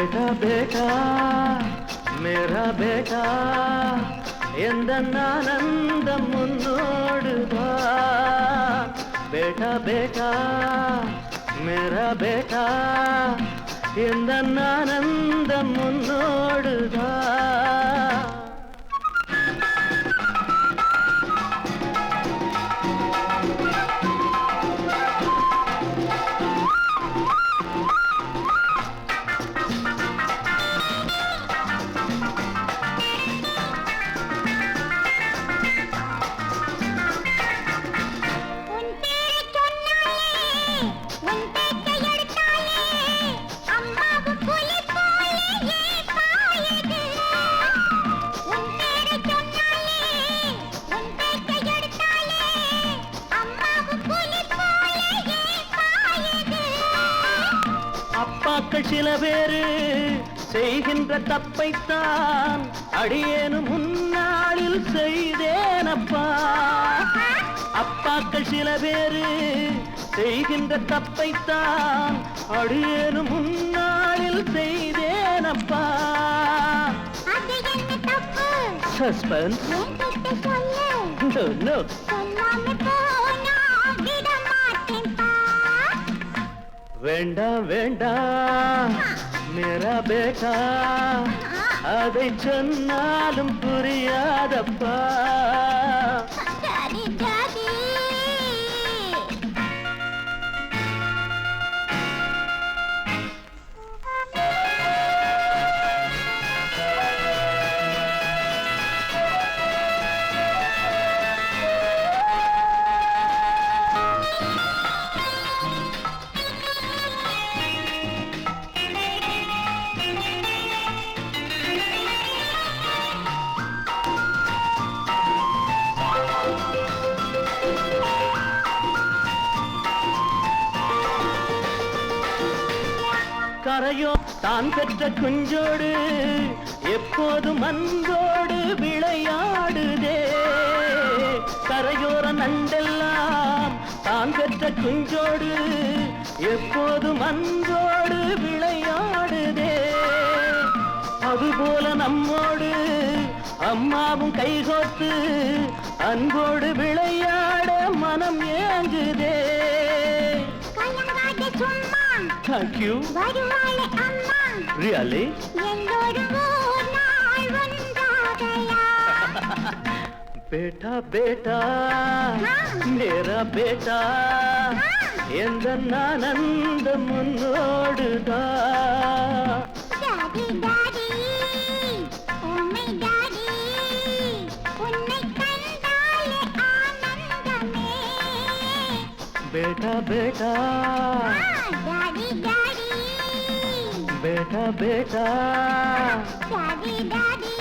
बेटा बेटा मेरा बेटा आनंदम मुन्नोडुदा बेटा बेटा मेरा बेटा आनंदम मुन्नोडुदा சில பேரு செய்கின்ற தப்பைத்தான் அடியேனும் முன்னாளில் செய்தேனப்பா அப்பாக்கள் சில பேரு செய்கின்ற தப்பைத்தான் அடியேனும் முன்னாளில் செய்தேனப்பா அது என்ன தப்பு சஸ்பென்ஸ் என்கிட்ட சொல்லு நோ சொல்லாம போனா விட மாட்டேன்பா வேண்டாம் வேண்டாம் मेरा बेटा அதை சொன்னாலும் புரியாதப்பா டாடி டாடி கரையோ தான் பெற்ற குஞ்சோடு எப்போதும் அன்போடு விளையாடுதே கரையோர நண்டெல்லாம் தான் பெற்ற குஞ்சோடு எப்போதும் அன்போடு விளையாடுதே அதுபோல நம்மோடு அம்மாவும் கைகோத்து அன்போடு விளையாட மனம் ஏங்குதே Thank you. வருவாளே அம்மா Really? எல்லோரும் ஒரு நாள் வந்தாகையா बेटा बेटा मेरा बेटा आनंद मुन्नोडुदा டாடி டாடி உம்மை டாடி உன்னை கண்டாலே ஆனந்தமே बेटा बेटा டாடி டாடி बेटा बेटा டாடி டாடி